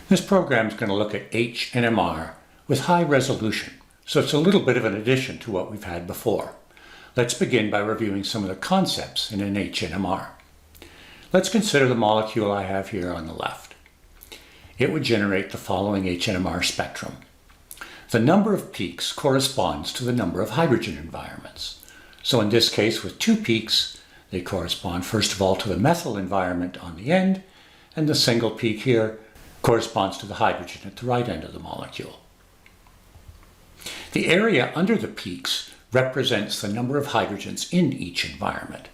This program is going to look at H NMR with high resolution, so it's a little bit of an addition to what we've had before. Let's begin by reviewing some of the concepts in an H NMR. Let's consider the molecule I have here on the left. It would generate the following H NMR spectrum. The number of peaks corresponds to the number of hydrogen environments. So in this case, with 2 peaks, they correspond first of all to the methyl environment on the end, and the single peak here corresponds to the hydrogen at the right end of the molecule. The area under the peaks represents the number of hydrogens in each environment.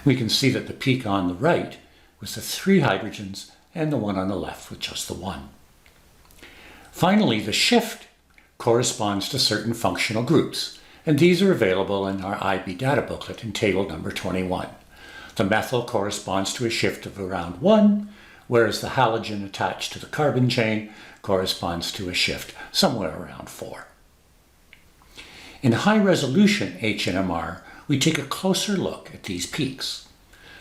We can see that the peak on the right was the 3 hydrogens and the one on the left with just the 1. Finally, the shift corresponds to certain functional groups, and these are available in our IB data booklet in table number 21. The methyl corresponds to a shift of around 1, whereas the halogen attached to the carbon chain corresponds to a shift somewhere around 4. In high-resolution H NMR, we take a closer look at these peaks.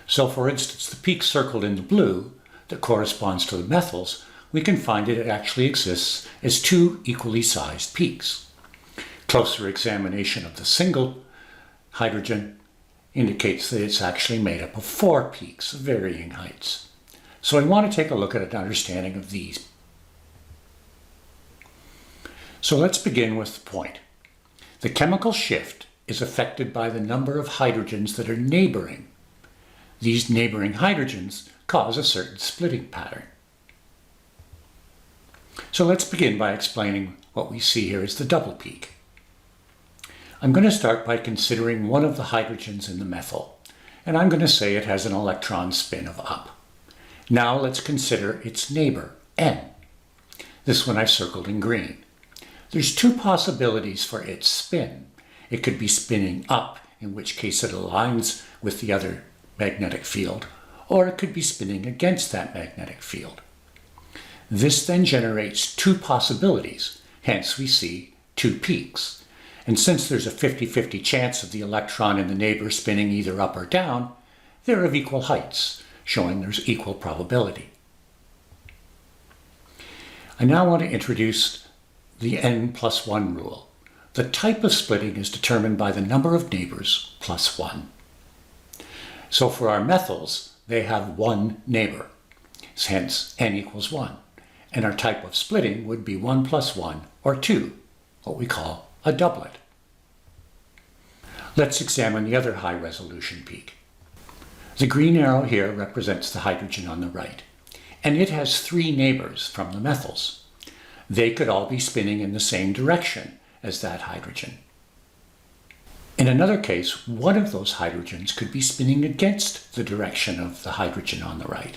So for instance, the peak circled in the blue that corresponds to the methyls, we can find that it actually exists as 2 equally sized peaks. Closer examination of the single hydrogen indicates that it's actually made up of 4 peaks of varying heights. So I want to take a look at an understanding of these. So let's begin with the point. The chemical shift is affected by the number of hydrogens that are neighboring. These neighboring hydrogens cause a certain splitting pattern. So let's begin by explaining what we see here as the double peak. I'm going to start by considering one of the hydrogens in the methyl, and I'm going to say it has an electron spin of up. Now let's consider its neighbor, N. This one I've circled in green. There's 2 possibilities for its spin. It could be spinning up, in which case it aligns with the other magnetic field, or it could be spinning against that magnetic field. This then generates 2 possibilities, hence we see 2 peaks. And since there's a 50-50 chance of the electron in the neighbor spinning either up or down, they're of equal heights, showing there's equal probability. I now want to introduce the n+1 rule. The type of splitting is determined by the number of neighbors plus 1. So for our methyls, they have 1 neighbor, hence n equals 1. And our type of splitting would be 1 plus 1, or 2, what we call a doublet. Let's examine the other high-resolution peak. The green arrow here represents the hydrogen on the right, and it has 3 neighbors from the methyls. They could all be spinning in the same direction as that hydrogen. In another case, one of those hydrogens could be spinning against the direction of the hydrogen on the right.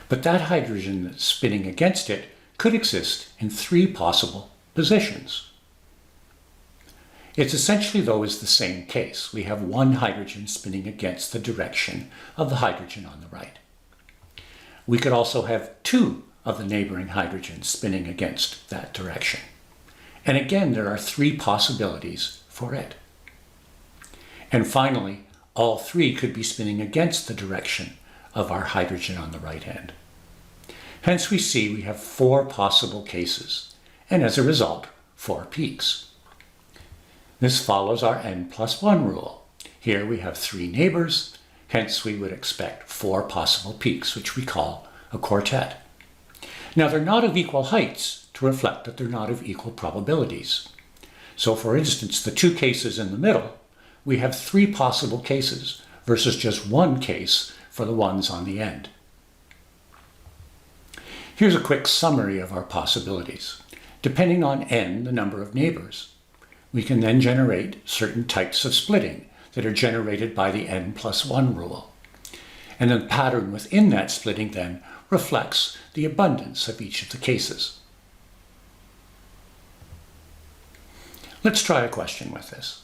But that hydrogen that's spinning against it could exist in 3 possible positions. It's essentially, though, is the same case. We have 1 hydrogen spinning against the direction of the hydrogen on the right. We could also have 2 of the neighboring hydrogens spinning against that direction. And again, there are 3 possibilities for it. And finally, all 3 could be spinning against the direction of our hydrogen on the right hand. Hence we see we have 4 possible cases, and as a result, 4 peaks. This follows our n+1 rule. Here we have 3 neighbors, hence we would expect 4 possible peaks, which we call a quartet. Now they're not of equal heights to reflect that they're not of equal probabilities. So for instance, the 2 cases in the middle, we have 3 possible cases versus just 1 case for the ones on the end. Here's a quick summary of our possibilities. Depending on n, the number of neighbors, we can then generate certain types of splitting that are generated by the n+1 rule. And the pattern within that splitting then reflects the abundance of each of the cases. Let's try a question with this.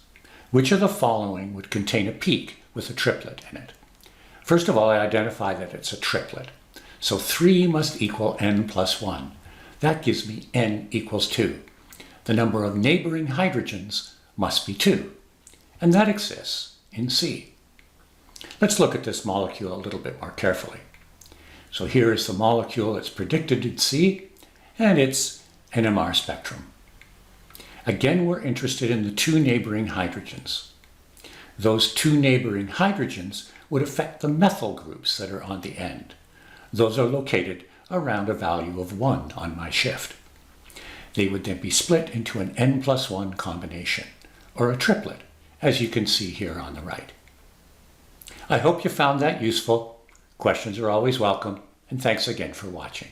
Which of the following would contain a peak with a triplet in it? First of all, I identify that it's a triplet. So 3 must equal n+1. That gives me n equals 2. The number of neighboring hydrogens must be 2. And that exists in C. Let's look at this molecule a little bit more carefully. So here is the molecule it's predicted to see and its NMR spectrum. Again, we're interested in the two neighboring hydrogens. Those two neighboring hydrogens would affect the methyl groups that are on the end. Those are located around a value of 1 on my shift. They would then be split into an N+1 combination, or a triplet, as you can see here on the right. I hope you found that useful. Questions are always welcome, and thanks again for watching.